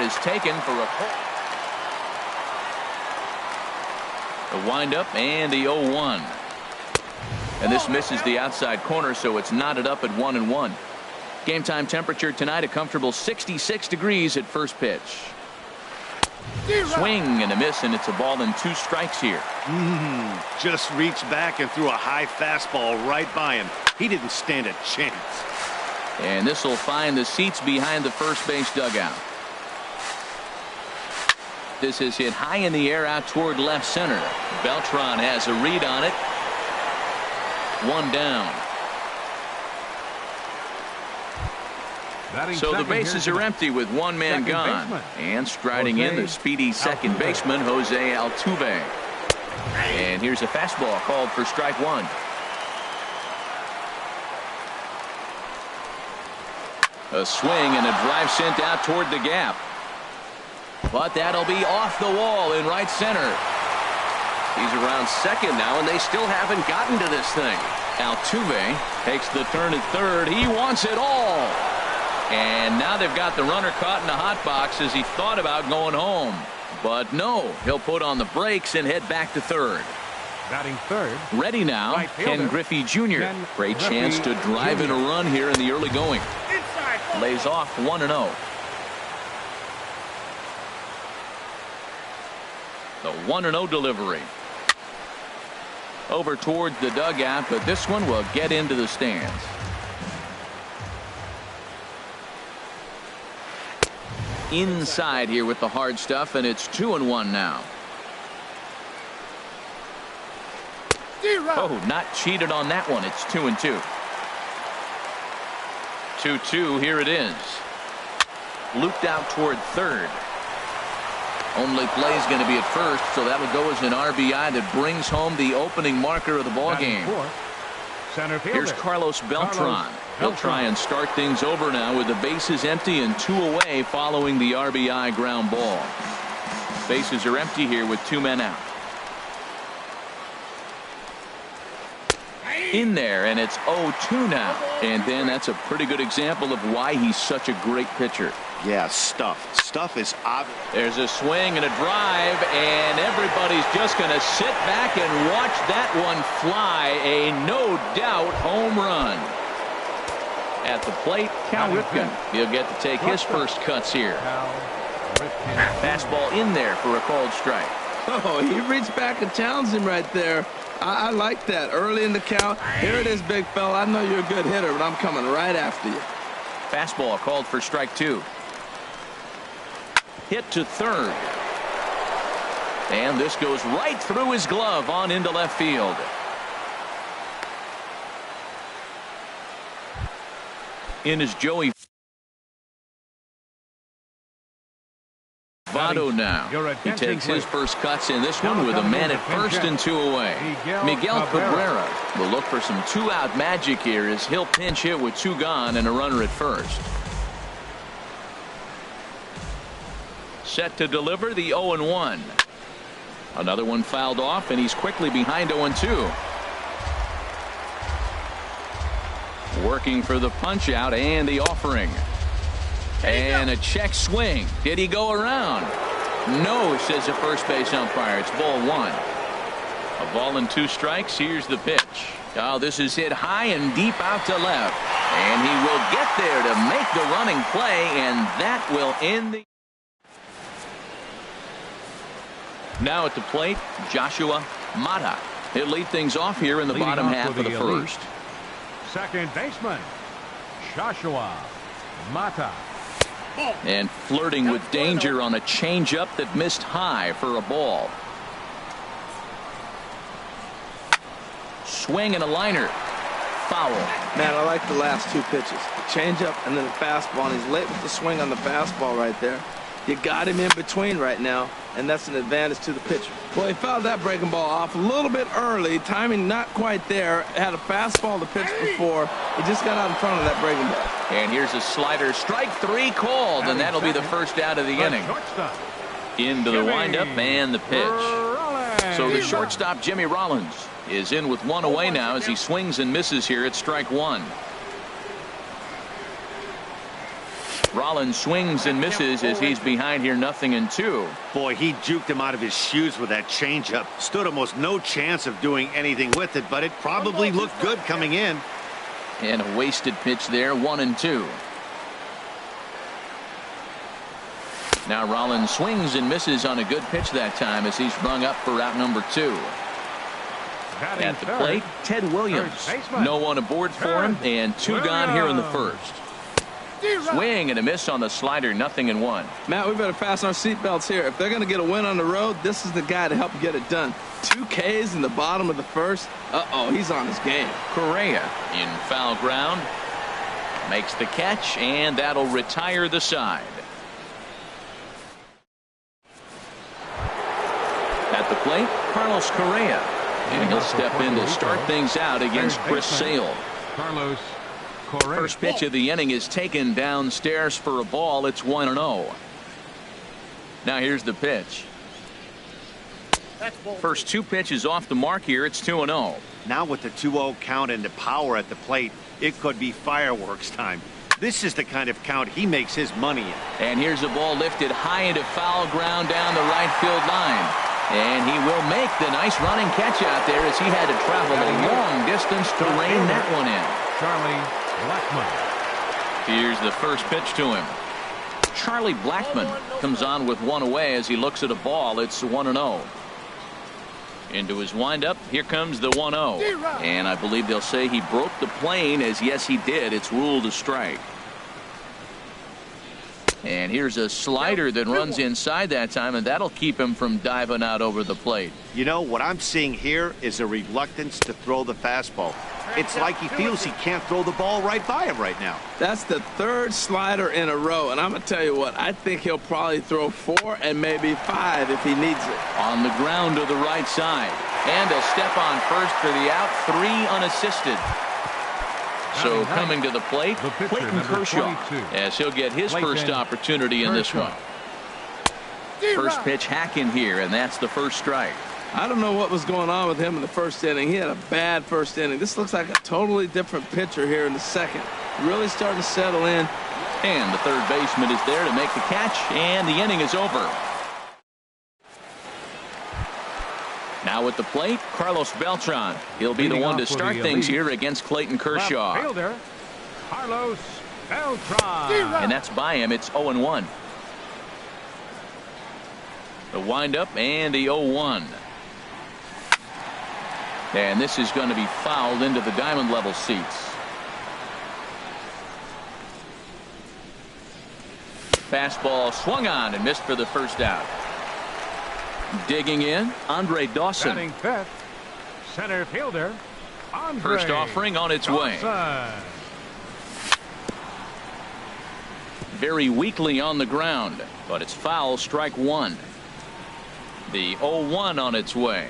is taken for a pull. The windup and the 0-1. And this misses the outside corner, so it's knotted up at 1-1. Game time temperature tonight a comfortable 66 degrees at first pitch. Swing and a miss, and it's a ball and 2 strikes here. Just reached back and threw a high fastball right by him. He didn't stand a chance. And this will find the seats behind the first base dugout. This is hit high in the air out toward left center. Beltran has a read on it. 1 down. So the bases are empty with 1 man gone. And striding in the speedy second baseman, Jose Altuve. And here's a fastball called for strike 1. A swing and a drive sent out toward the gap. But that'll be off the wall in right center. He's around second now, and they still haven't gotten to this thing. Altuve takes the turn at third. He wants it all. And now they've got the runner caught in the hot box as he thought about going home. But no, he'll put on the brakes and head back to third. Batting third. Ready now, right Ken Griffey Jr. Great chance to drive in a run here in the early going. Lays off 1-0. The 1-0 delivery. Over towards the dugout, but this one will get into the stands. Inside here with the hard stuff, and it's 2-1 now. Oh, not cheated on that one. It's 2-2. 2-2. Here it is. Looped out toward third. Only play is going to be at first, so that'll go as an RBI that brings home the opening marker of the ball game. Here's Carlos Beltran. He'll try and start things over now with the bases empty and 2 away following the RBI ground ball. Bases are empty here with 2 men out. In there, and it's 0-2 now. And then that's a pretty good example of why he's such a great pitcher. Yeah, stuff is obvious. There's a swing and a drive, and everybody's just going to sit back and watch that one fly. A no doubt home run. At the plate, Cal Ripken. He'll get to take his first cuts here. Fastball in there for a called strike. Oh, he reached back and challenged him right there. I like that. Early in the count. Here it is, big fella. I know you're a good hitter, but I'm coming right after you. Fastball called for strike 2. Hit to third. And this goes right through his glove on into left field. In is Joey Votto now. He takes his first cuts in this one with a man at first and 2 away. Miguel Cabrera will look for some 2-out magic here as he'll pinch hit with 2 gone and a runner at first. Set to deliver the 0-1. Another one fouled off, and he's quickly behind 0-2. Working for the punch out and the offering. And a check swing. Did he go around? No, says the first base umpire. It's ball 1. A ball and 2 strikes. Here's the pitch. Oh, this is hit high and deep out to left. And he will get there to make the running play, and that will end the. Now at the plate, Joshua Mata. He'll lead things off here in the bottom half of the first. Second baseman, Joshua Mata. And flirting with danger on a changeup that missed high for a ball. Swing and a liner. Foul. Man, I like the last 2 pitches. The changeup and then the fastball. And he's late with the swing on the fastball right there. You got him in between right now, and that's an advantage to the pitcher. Well, he fouled that breaking ball off a little bit early. Timing not quite there. Had a fastball to pitch before. He just got out in front of that breaking ball. And here's a slider. Strike 3 called, and that'll be the first out of the inning. Into the windup and the pitch. So the shortstop, Jimmy Rollins, is in with 1 away now as he swings and misses here at strike 1. Rollins swings and misses as he's behind here 0-2. Boy, he juked him out of his shoes with that changeup. Stood almost no chance of doing anything with it, but it probably looked good coming in. And a wasted pitch there, 1-2. Now Rollins swings and misses on a good pitch that time as he's rung up for out number 2. At the plate, Ted Williams. No one aboard for him, and 2 gone here in the first. Swing and a miss on the slider, 0-1. Matt, we better fasten our seatbelts here. If they're going to get a win on the road, this is the guy to help get it done. 2 Ks in the bottom of the first. Uh-oh, he's on his game. Correa in foul ground. Makes the catch, and that'll retire the side. At the plate, Carlos Correa. And he'll step in to start things out against Chris Sale. Carlos Correa. First pitch of the inning is taken downstairs for a ball. It's 1-0. Now here's the pitch. First 2 pitches off the mark here. It's 2-0. Now with the 2-0 count and the power at the plate, it could be fireworks time. This is the kind of count he makes his money in. And here's a ball lifted high into foul ground down the right field line. And he will make the nice running catch out there as he had to travel a long distance to rein that one in. Charlie Blackmon. Here's the first pitch to him. Charlie Blackmon comes on with 1 away as he looks at a ball. It's 1-0. Into his windup. Here comes the 1-0. And I believe they'll say he broke the plane, as yes he did. It's ruled a strike. And here's a slider that runs inside that time, and that'll keep him from diving out over the plate. You know, what I'm seeing here is a reluctance to throw the fastball. It's like he feels he can't throw the ball right by him right now. That's the 3rd slider in a row, and I'm going to tell you what, I think he'll probably throw 4 and maybe 5 if he needs it. On the ground to the right side. And a step on first for the out, 3 unassisted. So coming to the plate, Clayton Kershaw, as he'll get his first opportunity in this one. First pitch hacking here, and that's the first strike. I don't know what was going on with him in the first inning. He had a bad first inning. This looks like a totally different pitcher here in the second. Really starting to settle in. And the third baseman is there to make the catch, and the inning is over. Now at the plate, Carlos Beltran. He'll be the one to start things here against Clayton Kershaw. Fielder, Carlos Beltran. And that's by him. It's 0-1. The windup and the 0-1. And this is going to be fouled into the diamond level seats. Fastball swung on and missed for the first out. Digging in, Andre Dawson. Batting fifth, center fielder, Andre First offering on its way. Very weakly on the ground, but it's foul, strike 1. The 0-1 on its way.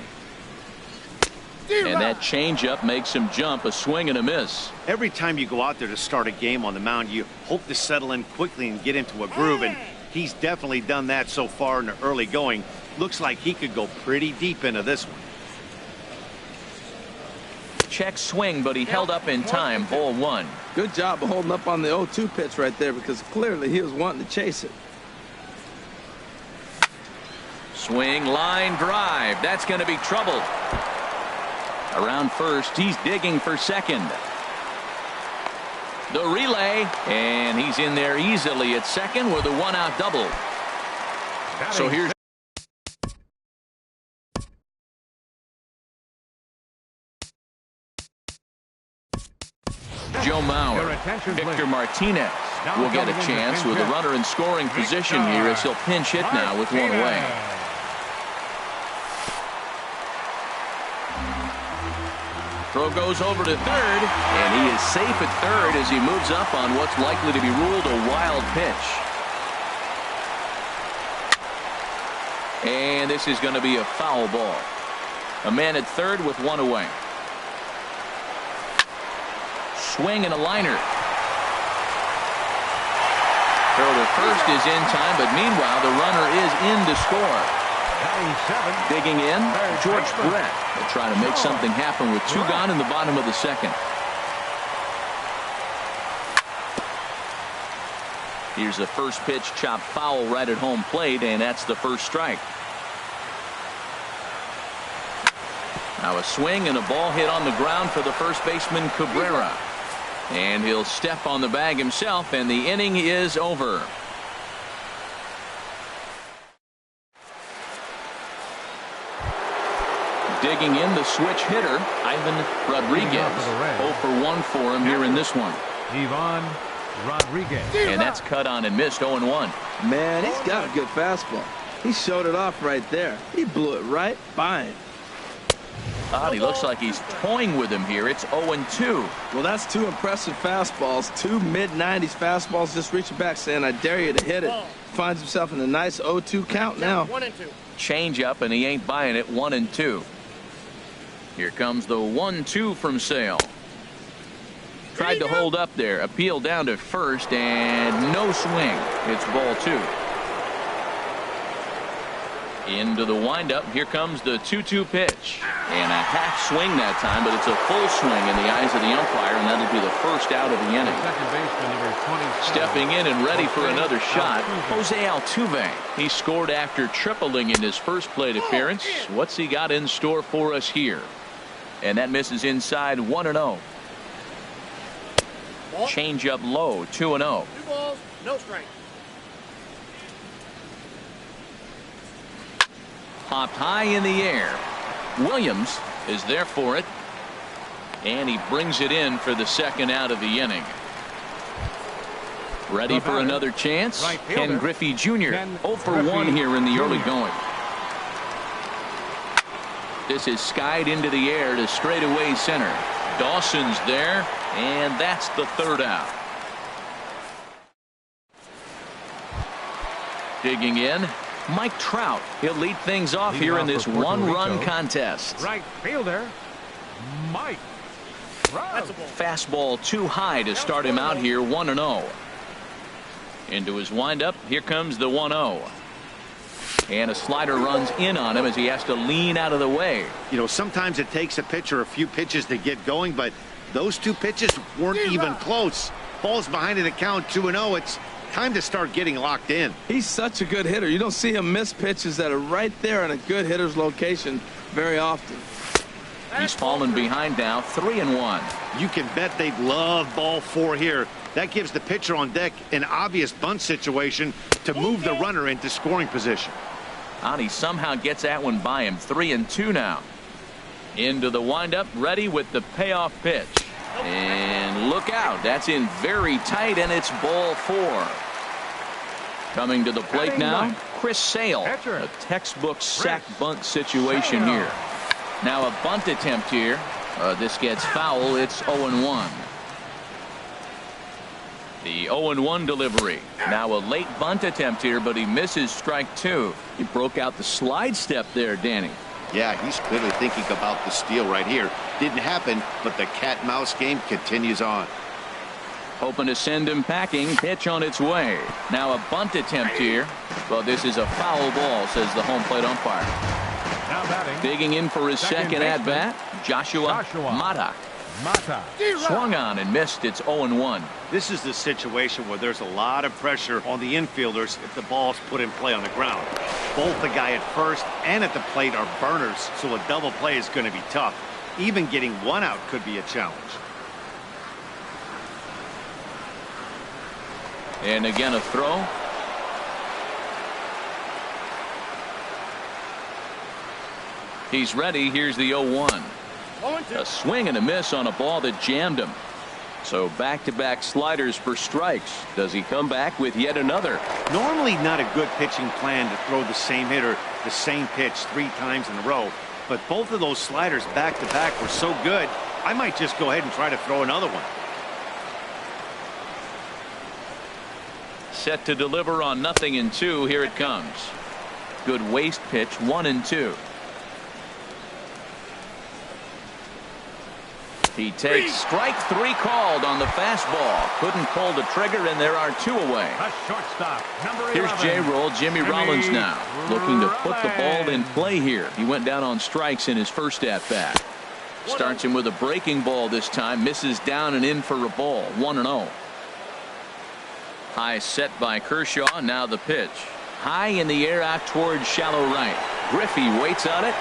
And that changeup makes him jump, a swing and a miss. Every time you go out there to start a game on the mound, you hope to settle in quickly and get into a groove, and he's definitely done that so far in the early going. Looks like he could go pretty deep into this one. Check swing, but he held up in time. Ball 1. Good job of holding up on the 0-2 pitch right there, because clearly he was wanting to chase it. Swing, line drive. That's going to be trouble. Around first, he's digging for second. The relay, and he's in there easily at second with a 1-out double. So here's Joe Mauer. Victor Martinez will get a chance with a runner in scoring position here as he'll pinch hit now with 1 away. Throw goes over to third, and he is safe at third as he moves up on what's likely to be ruled a wild pitch. And this is going to be a foul ball. A man at third with 1 away. Swing and a liner. Throw to first is in time, but meanwhile the runner is in to score. Digging in, George Brett will try to make something happen with 2 gone in the bottom of the second. Here's the first pitch, chopped foul right at home plate, and that's the first strike. Now a swing and a ball hit on the ground for the first baseman Cabrera. And he'll step on the bag himself, and the inning is over. Digging in, the switch hitter, Ivan Rodriguez. 0 for 1 for him here in this one. Ivan Rodriguez. And that's cut on and missed. 0-1. Man, he's got a good fastball. He showed it off right there. He blew it right by him. He looks like he's toying with him here. It's 0-2. Well, that's two impressive fastballs. Two mid-90s fastballs just reaching back saying, I dare you to hit it. Finds himself in a nice 0-2 count now. 1-2. Change up, and he ain't buying it. 1-2. Here comes the 1-2 from Sale. Tried to hold up there. Appeal down to first, and no swing. It's ball 2. Into the windup. Here comes the 2-2 pitch. And a half swing that time, but it's a full swing in the eyes of the umpire, and that'll be the first out of the inning. Second baseman, number 27. Stepping in and ready for another shot, Jose Altuve. He scored after tripling in his first plate appearance. What's he got in store for us here? And that misses inside. 1-0. Change up low. 2-0. 2 balls, no strike. Popped high in the air. Williams is there for it, and he brings it in for the second out of the inning. Ready for another chance. Ken Griffey Jr. 0 for 1 here in the early going. This is skied into the air to straightaway center. Dawson's there, and that's the third out. Digging in, Mike Trout. He'll lead things off here in this one-run contest. Right fielder, Mike Trout. Fastball too high to start him out here. 1-0. Into his windup. Here comes the 1-0. And a slider runs in on him as he has to lean out of the way. You know, sometimes it takes a pitcher a few pitches to get going, but those two pitches weren't even close. Ball's behind in the count. 2-0. It's time to start getting locked in. He's such a good hitter. You don't see him miss pitches that are right there in a good hitter's location very often. He's fallen behind now. 3-1. You can bet they'd love ball 4 here. That gives the pitcher on deck an obvious bunt situation to move the runner into scoring position. And he somehow gets that one by him. 3-2 now. Into the windup, ready with the payoff pitch. And look out. That's in very tight, and it's ball 4. Coming to the plate now, Chris Sale. A textbook sack bunt situation here. Now a bunt attempt here. This gets foul. It's 0-1. The 0-1 delivery. Now a late bunt attempt here, but he misses strike 2. He broke out the slide step there, Danny. Yeah, he's clearly thinking about the steal right here. Didn't happen, but the cat-mouse game continues on. Hoping to send him packing. Pitch on its way. Now a bunt attempt here. Well, this is a foul ball, says the home plate umpire. Now batting. Digging in for his second at-bat, Joshua Mata. Swung on and missed. It's 0-1. This is the situation where there's a lot of pressure on the infielders if the ball's put in play on the ground. Both the guy at first and at the plate are burners, so a double play is going to be tough. Even getting one out could be a challenge. And again a throw. He's ready. Here's the 0-1. A swing and a miss on a ball that jammed him. So back-to-back sliders for strikes. Does he come back with yet another? Normally not a good pitching plan to throw the same hitter the same pitch 3 times in a row. But both of those sliders back-to-back were so good, I might just go ahead and try to throw another one. Set to deliver on 0-2. Here it comes. Good waist pitch. 1-2. He takes strike 3 called on the fastball. Couldn't pull the trigger, and there are 2 away. A shortstop, number 11. Here's J-Roll, Jimmy Rollins now. Looking to put the ball in play here. He went down on strikes in his first at-bat. Starts him with a breaking ball this time. Misses down and in for a ball. 1-0. High set by Kershaw. Now the pitch. High in the air out towards shallow right. Griffey waits on it.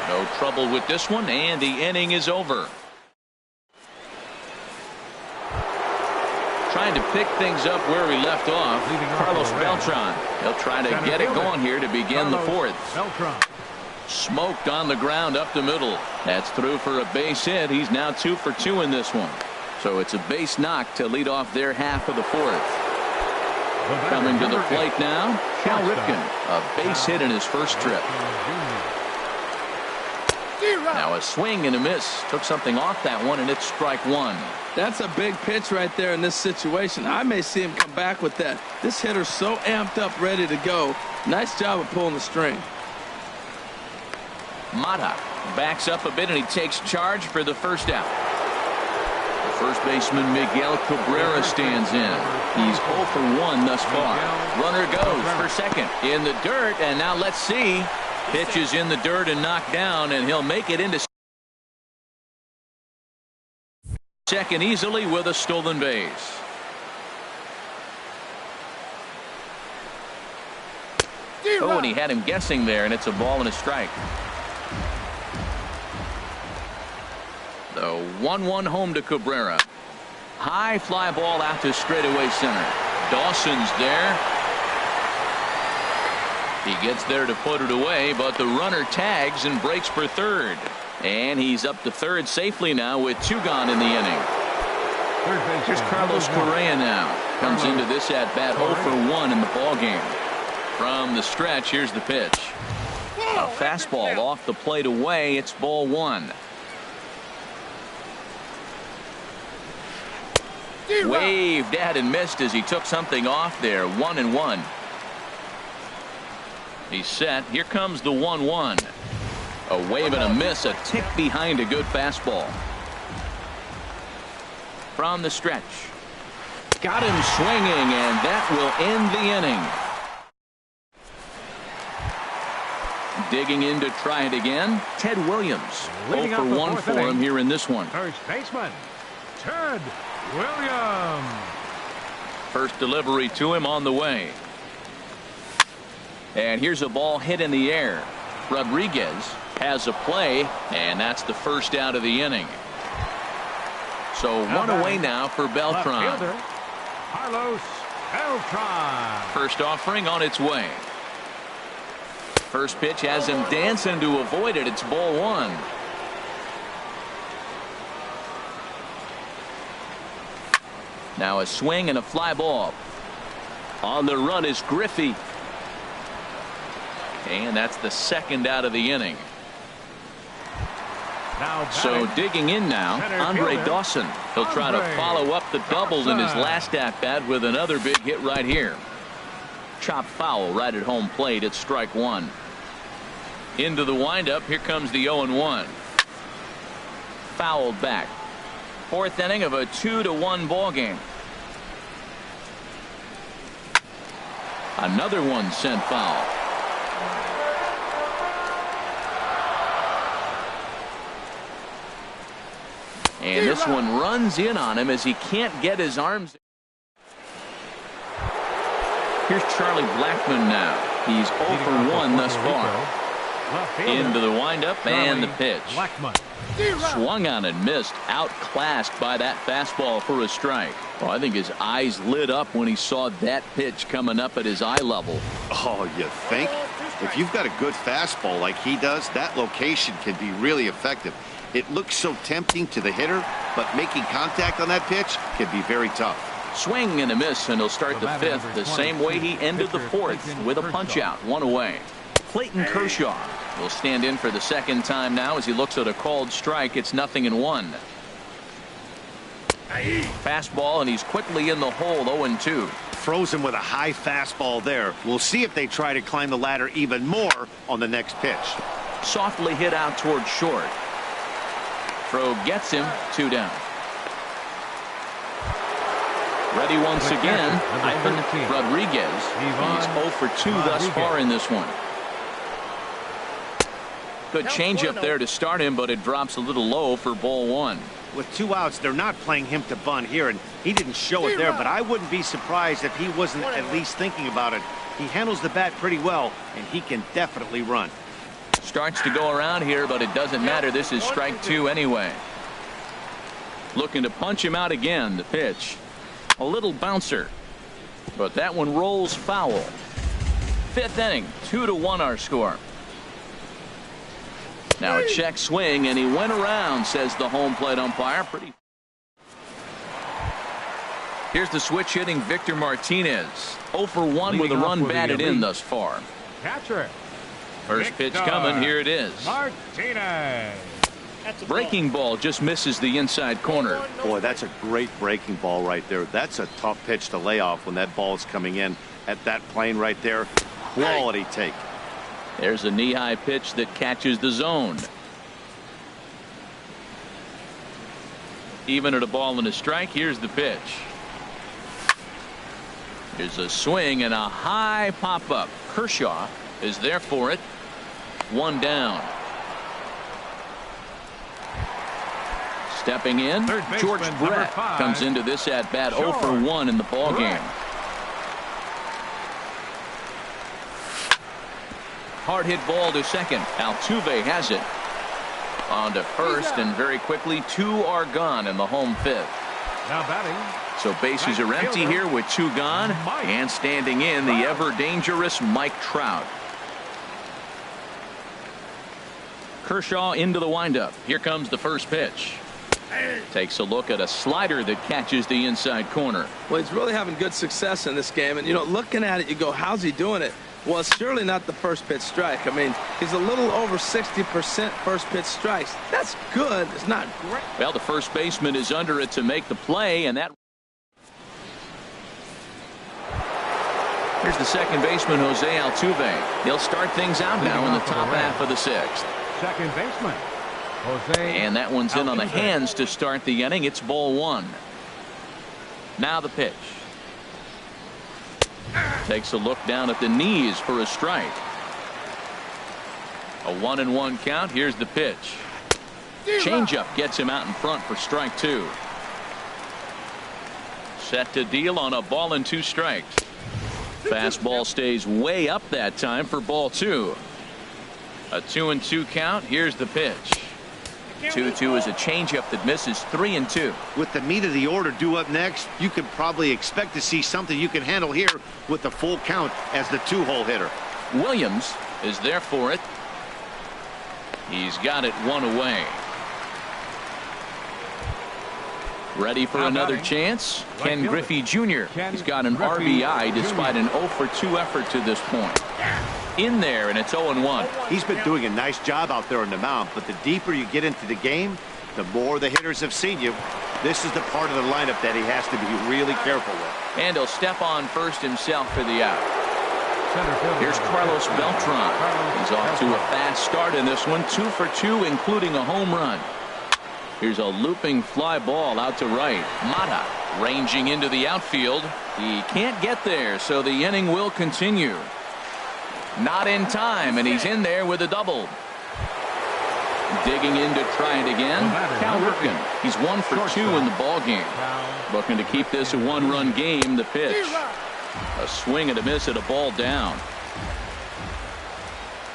No trouble with this one, and the inning is over. Trying to pick things up where we left off. Carlos Beltran. He'll try to get it going here to begin the fourth. Smoked on the ground up the middle. That's through for a base hit. He's now 2 for 2 in this one. So it's a base knock to lead off their half of the fourth. Coming to the plate now, Cal Ripken. A base hit in his first trip. Now a swing and a miss. Took something off that one, and it's strike one. That's a big pitch right there in this situation. I may see him come back with that. This hitter's so amped up, ready to go. Nice job of pulling the string. Mata backs up a bit, and he takes charge for the first out. The first baseman Miguel Cabrera stands in. He's 0 for 1 thus far. Runner goes for second in the dirt, and now let's see. Pitch is in the dirt and knocked down, and he'll make it into second easily with a stolen base. Oh, and he had him guessing there, and it's a ball and a strike. The 1-1 home to Cabrera. High fly ball out to straightaway center. Dawson's there. He gets there to put it away, but the runner tags and breaks for third. And he's up to third safely now with 2 gone in the inning. Here's Carlos Correa now. Comes into this at bat 0 for 1 in the ball game. From the stretch, here's the pitch. A fastball off the plate away. It's ball 1. Waved at and missed as he took something off there. 1-1. He's set. Here comes the 1-1. A wave and a miss. A tick behind a good fastball. From the stretch. Got him swinging, and that will end the inning. Digging in to try it again. Ted Williams. 0 for 1 for him here in this one. First baseman, Ted Williams. First delivery to him on the way. And here's a ball hit in the air. Rodriguez has a play, and that's the first out of the inning. So one away now for Beltran. Carlos Beltran. First offering on its way. First pitch has him dancing to avoid it. It's ball 1. Now a swing and a fly ball. On the run is Griffey. And that's the second out of the inning. So digging in now, Andre Dawson. He'll try to follow up the double in his last at-bat with another big hit right here. Chop foul right at home plate. It's strike 1. Into the windup. Here comes the 0-1. Fouled back. Fourth inning of a 2-1 ball game. Another one sent foul. And this one runs in on him as he can't get his arms. Here's Charlie Blackmon now. He's 0 for 1 thus far. Into the windup and the pitch. Swung on and missed. Outclassed by that fastball for a strike. Oh, I think his eyes lit up when he saw that pitch coming up at his eye level. Oh, you think? If you've got a good fastball like he does, that location can be really effective. It looks so tempting to the hitter, but making contact on that pitch can be very tough. Swing and a miss, and he'll start the fifth the same way he ended the fourth, with a punch out, 1 away. Clayton Kershaw will stand in for the second time now as he looks at a called strike. It's 0-1. Fastball, and he's quickly in the hole. 0-2. Throws him with a high fastball there. We'll see if they try to climb the ladder even more on the next pitch. Softly hit out towards short. Throw gets him. 2 down. Ready once again, Ivan Rodriguez. He's 0 for 2 thus far in this one. Good changeup there to start him, but it drops a little low for ball 1. With 2 outs, they're not playing him to bunt here, and he didn't show it there, but I wouldn't be surprised if he wasn't at least thinking about it. He handles the bat pretty well, and he can definitely run. Starts to go around here, but it doesn't matter. This is strike 2 anyway. Looking to punch him out again. The pitch. A little bouncer. But that one rolls foul. 5th inning. 2-1 our score. Now a check swing, and he went around, says the home plate umpire. Here's the switch hitting Victor Martinez. 0 for 1 with a run batted in thus far. Catcher. First pitch coming. Here it is. Martinez. Breaking ball just misses the inside corner. Boy, that's a great breaking ball right there. That's a tough pitch to lay off when that ball is coming in at that plane right there. Quality take. There's a knee-high pitch that catches the zone. Even at a ball and a strike. Here's the pitch. Here's a swing and a high pop-up. Kershaw is there for it. 1 down. Stepping in, George Brett comes into this at-bat 0 for 1 in the ballgame. Hard hit ball to second. Altuve has it. On to first, and very quickly 2 are gone in the home 5th. Now batting. So bases are empty here with 2 gone, and standing in the ever-dangerous Mike Trout. Kershaw into the windup. Here comes the first pitch. Takes a look at a slider that catches the inside corner. Well, he's really having good success in this game, and looking at it, you go, how's he doing it? Well, it's surely not the first pitch strike. I mean, he's a little over 60% first pitch strikes. That's good. It's not great. Well, the first baseman is under it to make the play, and that. Here's the second baseman, Jose Altuve. He'll start things out now in the top half of the 6th. Second baseman, Jose. And that one's in on the hands to start the inning. It's ball 1. Now the pitch. Takes a look down at the knees for a strike. A 1-1 count. Here's the pitch. Changeup gets him out in front for strike 2. Set to deal on a ball and 2 strikes. Fastball stays way up that time for ball 2. A 2-2 count. Here's the pitch. 2-2 is a changeup that misses. 3-2. With the meat of the order due up next, you can probably expect to see something you can handle here with the full count as the 2-hole hitter. Williams is there for it. He's got it 1 away. Ready for another chance. Ken Griffey Jr. He's got an RBI despite an 0 for 2 effort to this point. In there, and it's 0-1. He's been doing a nice job out there on the mound, but the deeper you get into the game, the more the hitters have seen you. This is the part of the lineup that he has to be really careful with. And he'll step on first himself for the out. Here's Carlos Beltran. He's off to a fast start in this one. 2 for 2, including a home run. Here's a looping fly ball out to right. Mata ranging into the outfield. He can't get there, so the inning will continue. Not in time, and he's in there with a double. Digging in to try it again. Cal Ripken. He's 1 for 2 in the ball game. Looking to keep this a 1-run game. The pitch. A swing and a miss at a ball down.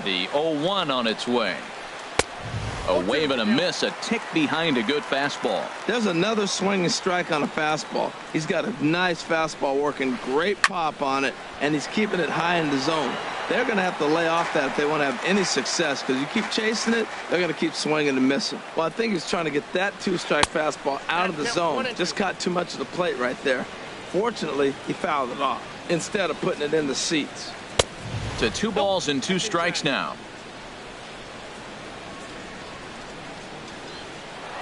The 0-1 on its way. A wave and a miss, a tick behind a good fastball. There's another swinging strike on a fastball. He's got a nice fastball working, great pop on it, and he's keeping it high in the zone. They're going to have to lay off that if they want to have any success, because you keep chasing it, they're going to keep swinging and missing. Well, I think he's trying to get that 2-strike fastball out of the zone. Just caught too much of the plate right there. Fortunately, he fouled it off instead of putting it in the seats. To 2 balls and 2 strikes now.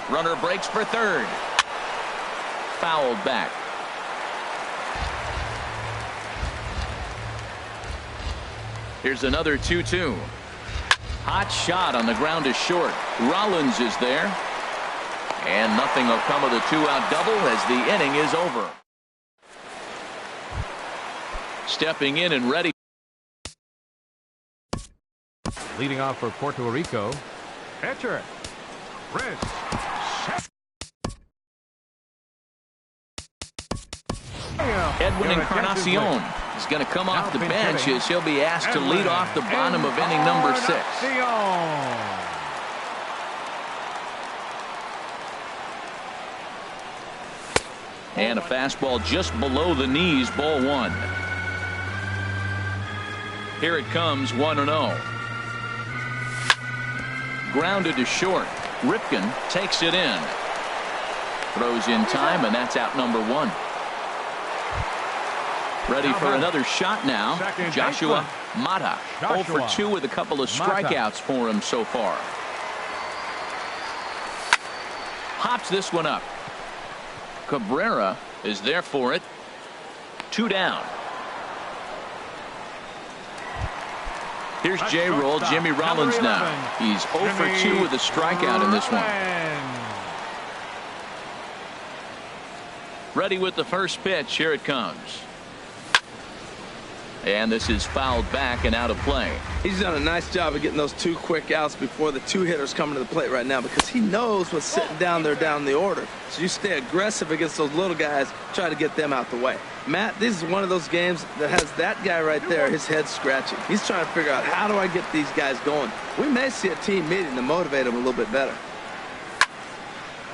Runner breaks for third. Fouled back. Here's another 2-2. Hot shot on the ground is short. Rollins is there. And nothing will come of the 2-out double as the inning is over. Stepping in and ready. Leading off for Puerto Rico, pitcher, Chris. Edwin Your attention, Encarnacion please. is going to come off Now the pinch bench hitting, as he'll be asked to lead Edwin off the bottom of inning number 6. Encarnacion. And a fastball just below the knees, ball 1. Here it comes, 1-0. Grounded to short. Ripken takes it in. Throws in time, and that's out number 1. Ready for another shot now. Joshua Mata. 0 for 2 with a couple of strikeouts for him so far. Hops this one up. Cabrera is there for it. 2 down. Here's J-Roll, Jimmy Rollins now. He's 0 for 2 with a strikeout in this one. Ready with the first pitch. Here it comes. And this is fouled back and out of play. He's done a nice job of getting those 2 quick outs before the 2 hitters coming to the plate right now, because he knows what's sitting down there down the order. So you stay aggressive against those little guys, try to get them out the way. Matt, this is one of those games that has that guy right there, his head scratching. He's trying to figure out, how do I get these guys going? We may see a team meeting to motivate them a little bit better.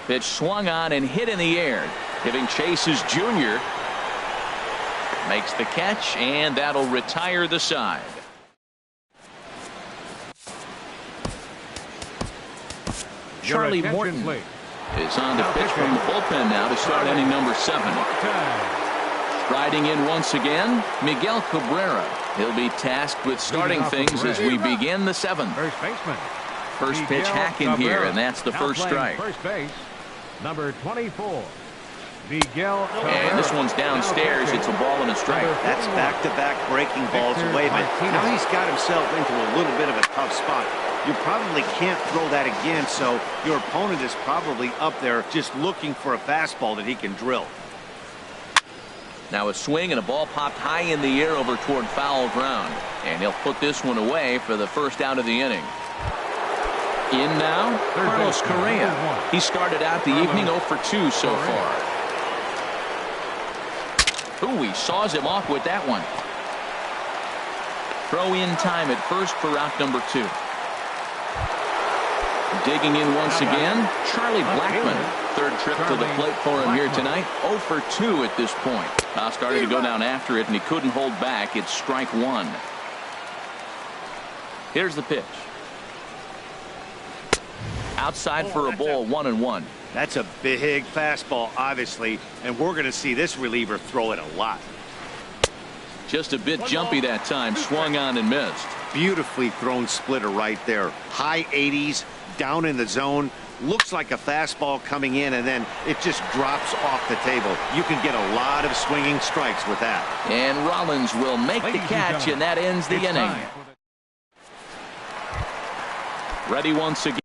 Pitch swung on and hit in the air. Giving chase is Junior. Makes the catch, and that'll retire the side. Charlie Morton is on the pitch from the bullpen now to start inning number 7. Riding in once again, Miguel Cabrera. He'll be tasked with starting things as we begin the 7th. First baseman. First pitch hacking here, and that's the first strike. First base, number 24. Miguel Cabrera. And this one's downstairs. It's a ball and a strike. That's back-to-back breaking balls away, but now he's got himself into a little bit of a tough spot. You probably can't throw that again, so your opponent is probably up there just looking for a fastball that he can drill. Now a swing and a ball popped high in the air over toward foul ground. And he'll put this one away for the first out of the inning. In now, Carlos Correa. He started out the evening 0 for 2 so far. Ooh, he saws him off with that one. Throw in time at first for out number 2. Digging in once again, Charlie Blackmon. Third trip to the plate for him here tonight. 0 for 2 at this point. Now started to go down after it, and he couldn't hold back. It's strike 1. Here's the pitch. Outside for a ball, 1-1. That's a big fastball, obviously, and we're going to see this reliever throw it a lot. Just a bit jumpy that time. Swung on and missed. Beautifully thrown splitter right there. High 80s, down in the zone. Looks like a fastball coming in, and then it just drops off the table. You can get a lot of swinging strikes with that. And Rollins will make the catch, and that ends the inning. Ready once again.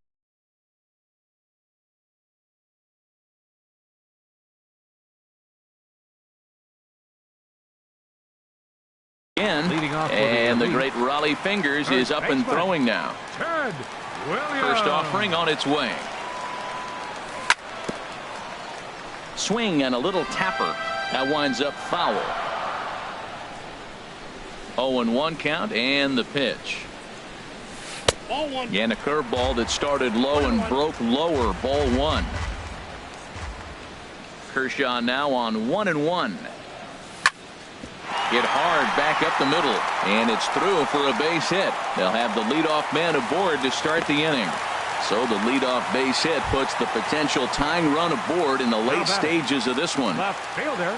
And the great Raleigh Fingers is up and throwing now. First offering on its way. Swing and a little tapper. That winds up foul. 0-1 count, and the pitch. And a curveball that started low and broke lower. Ball 1. Kershaw now on 1-1. Hit hard back up the middle, and it's through for a base hit. They'll have the leadoff man aboard to start the inning. So the leadoff base hit puts the potential tying run aboard in the late stages of this one. Left fielder.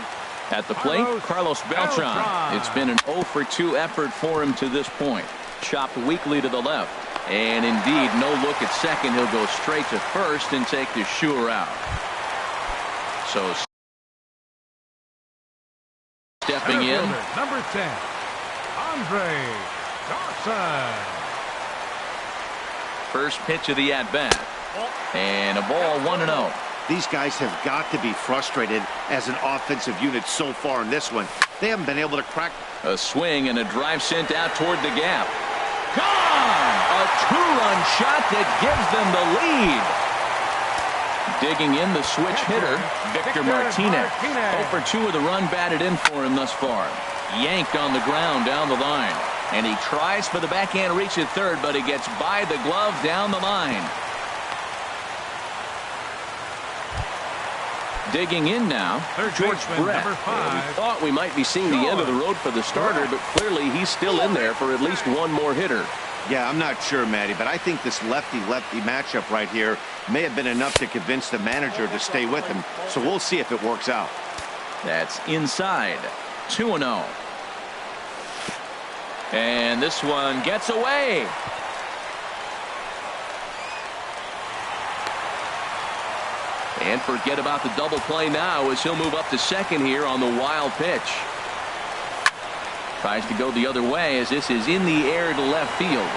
At the plate, Carlos Beltran. It's been an 0 for 2 effort for him to this point. Chopped weakly to the left. And indeed, no look at second. He'll go straight to first and take the sure out. So stepping in. Number 10, Andre Dawson. First pitch of the at-bat. And a ball, 1-0. These guys have got to be frustrated as an offensive unit so far in this one. They haven't been able to crack. A swing and a drive sent out toward the gap. Gone! A 2-run shot that gives them the lead. Digging in the switch hitter, Victor Martinez. 0 for 2 with a run batted in for him thus far. Yanked on the ground down the line. And he tries for the backhand reach at third, but he gets by the glove down the line. Digging in now, George Brett. We thought we might be seeing the end of the road for the starter, but clearly he's still in there for at least one more hitter. Yeah, I'm not sure, Matty, but I think this lefty-lefty matchup right here may have been enough to convince the manager to stay with him. So we'll see if it works out. That's inside. 2-0. And this one gets away. And forget about the double play now as he'll move up to second here on the wild pitch. Tries to go the other way as this is in the air to left field.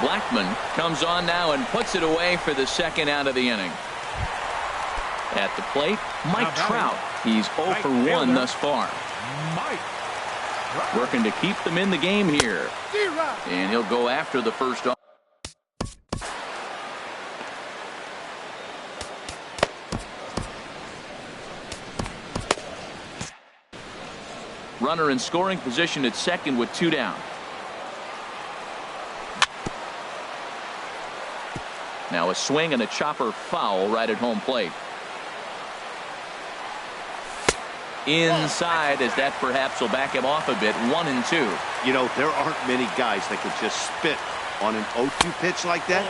Blackman comes on now and puts it away for the second out of the inning. At the plate, Mike Trout. He's 0 for 1 thus far. Working to keep them in the game here. And he'll go after the first off. Runner in scoring position at second with 2 down. Now a swing and a chopper foul right at home plate. Inside as that perhaps will back him off a bit. 1-2. You know, there aren't many guys that can just spit on an 0-2 pitch like that.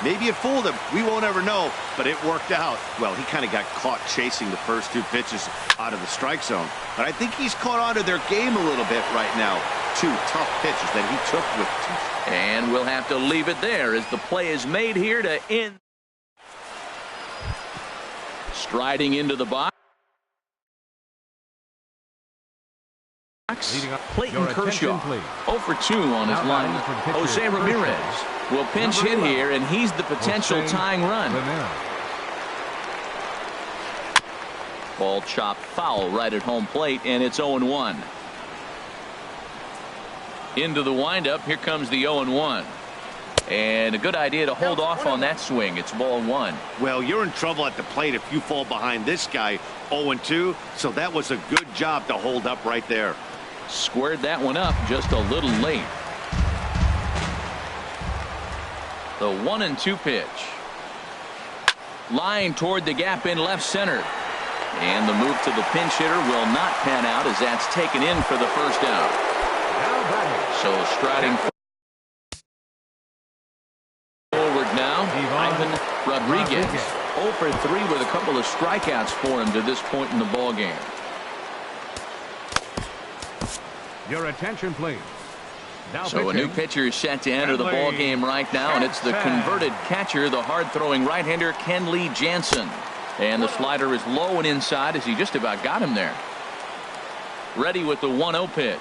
Maybe it fooled him. We won't ever know, but it worked out. Well, he kind of got caught chasing the first 2 pitches out of the strike zone. But I think he's caught on to their game a little bit right now. 2 tough pitches that he took with 2. And we'll have to leave it there as the play is made here to end. Striding into the box. Clayton Kershaw, 0 for 2 on his line. Jose Ramirez will pinch hit here, and he's the potential tying run. Ball chopped foul right at home plate, and it's 0-1. Into the windup, here comes the 0-1. And a good idea to hold off on that swing. It's ball 1. Well, you're in trouble at the plate if you fall behind this guy 0-2, so that was a good job to hold up right there. Squared that one up just a little late. The 1-2 pitch. Line toward the gap in left center. And the move to the pinch hitter will not pan out as that's taken in for the first out. So striding forward now, Ivan Rodriguez. 0 for 3 with a couple of strikeouts for him to this point in the ball game. Your attention, please. Now so a new pitcher is set to enter the ball game right now, and it's the converted catcher, the hard-throwing right-hander Kenley Jansen. And the slider is low and inside as he just about got him there. Ready with the 1-0 pitch.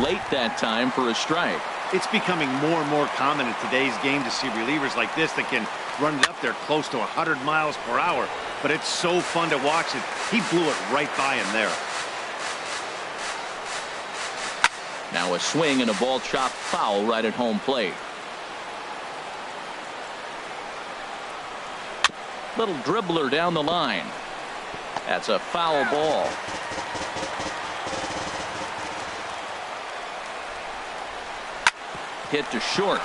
Late that time for a strike. It's becoming more and more common in today's game to see relievers like this that can run it up there close to 100 miles per hour. But it's so fun to watch it. He blew it right by him there. Now a swing and a ball chopped foul right at home plate. Little dribbler down the line. That's a foul ball. Hit to short.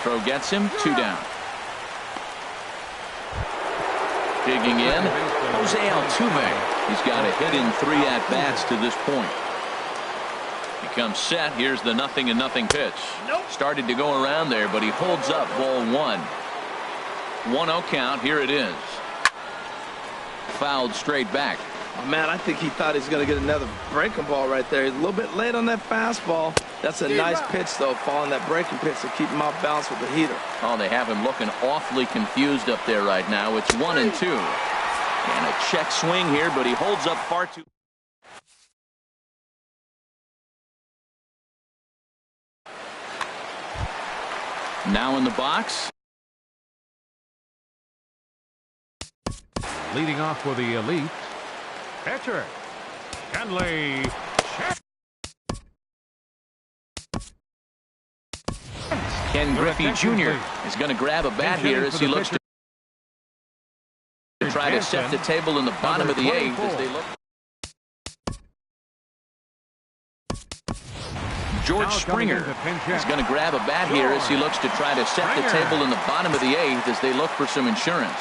Throw gets him. 2 down. Digging in, Jose Altuve. He's got a hit in 3 at-bats to this point. He comes set. Here's the 0-0 pitch. Started to go around there, but he holds up ball 1. 1-0 count. Here it is. Fouled straight back. Oh, man, I think he thought he was going to get another breaking ball right there. He's a little bit late on that fastball. That's a nice pitch, though, following that breaking pitch to keep him off balance with the heater. Oh, they have him looking awfully confused up there right now. It's 1-2. And a check swing here, but he holds up far too. Now in the box. Leading off for the elite pitcher, Kenley. Ken Your Griffey attention, Jr. please. is going to grab a bat And here hitting as for he the looks to pitcher, try to set the Jansen, table in the bottom of the number eighth as they 24. look. George Now coming Springer in to pinch is hit. going to grab a bat here as he looks to try to set the Springer. table in the bottom of the eighth as they look for some insurance.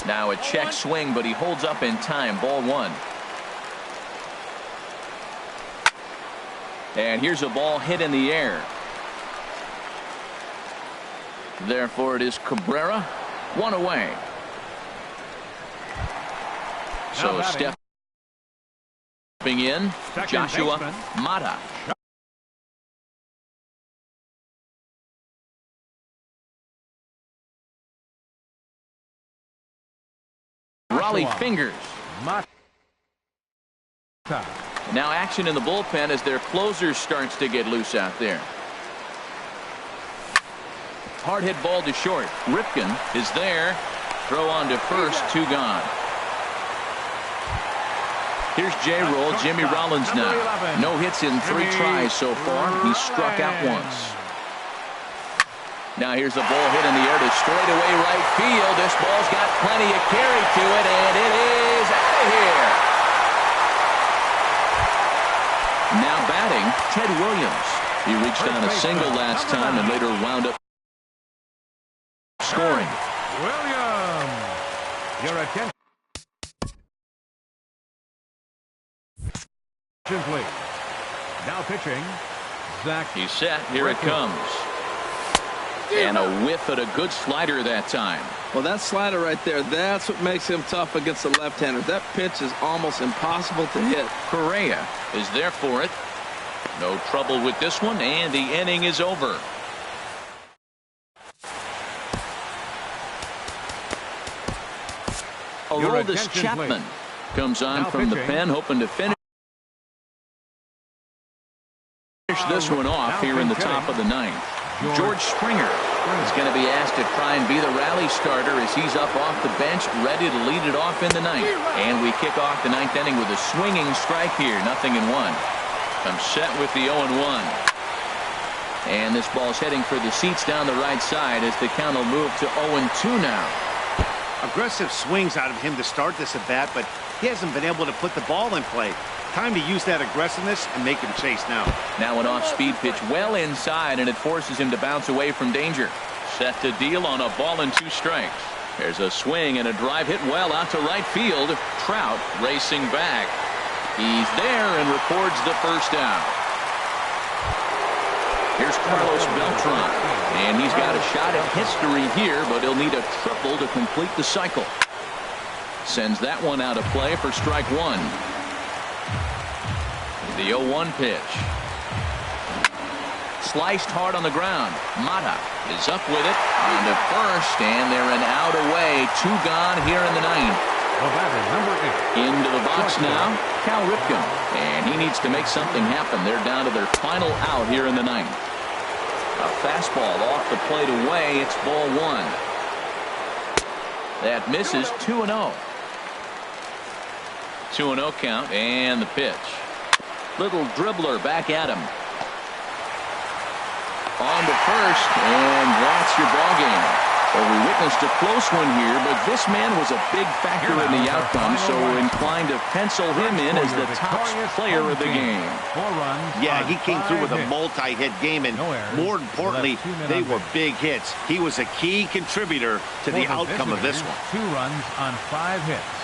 Now a check swing, but he holds up in time. Ball one. And here's a ball hit in the air. Therefore it is Cabrera, one away. So batting. stepping in, Second Joshua baseman. Mata. Raleigh Joshua Fingers. Mata. Now action in the bullpen as their closer starts to get loose out there. Hard hit ball to short. Ripken is there. Throw on to first. Two gone. Here's J-Roll. Jimmy Rollins now. No hits in 3 tries so far. He struck out once. Now here's a ball hit in the air to straightaway right field. This ball's got plenty of carry to it, and it is out of here. Now batting, Ted Williams. He reached on a single last time and later wound up scoring. Williams. Your attention, please. Now pitching, Zach. He's set. Here it comes. And a whiff at a good slider that time. Well, that slider right there, that's what makes him tough against the left-handers. That pitch is almost impossible to hit. Correa is there for it. No trouble with this one, and the inning is over. Your Aroldis attention, Chapman comes on Now from the pitching. pen, hoping to finish this one off Now here in the pitching. top of the ninth. George Springer is going to be asked to try and be the rally starter as he's up off the bench, ready to lead it off in the ninth. And we kick off the ninth inning with a swinging strike here, 0-1. I'm set with the 0-1. And this ball's heading for the seats down the right side as the count will move to 0-2 now. Aggressive swings out of him to start this at bat, but he hasn't been able to put the ball in play. Time to use that aggressiveness and make him chase now. Now an off-speed pitch well inside, and it forces him to bounce away from danger. Set to deal on a ball and 2 strikes. There's a swing and a drive hit well out to right field. Trout racing back. He's there and records the first out. Here's Carlos Beltran, and he's got a shot at history here, but he'll need a triple to complete the cycle. Sends that one out of play for strike 1. The 0-1 pitch. Sliced hard on the ground. Mata is up with it on to first, and they're an out away. 2 gone here in the ninth. The batter, number 8. Into the box now, Cal Ripken, and he needs to make something happen. They're down to their final out here in the ninth. A fastball off the plate away. It's ball 1. That misses. 2-0. 2-0 count, and the pitch. Little dribbler back at him. On to first, and that's your ball game. Well, we witnessed a close one here, but this man was a big factor in the outcome, so we're inclined to pencil him in as the top player of the game. 4 runs. Yeah, on he came through 5 with a hits. multi-hit game, and No errors. more importantly, Left 2 men they on were base. big hits. He was a key contributor to the For outcome of this visitors, one. 2 runs on 5 hits.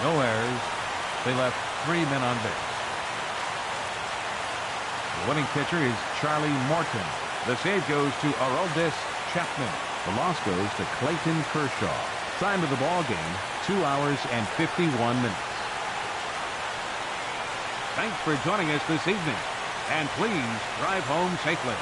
No errors. They left 3 men on base. The winning pitcher is Charlie Morton. The save goes to Aroldis Chapman. The loss goes to Clayton Kershaw. Time of the ball game, 2 hours and 51 minutes. Thanks for joining us this evening. And please drive home safely.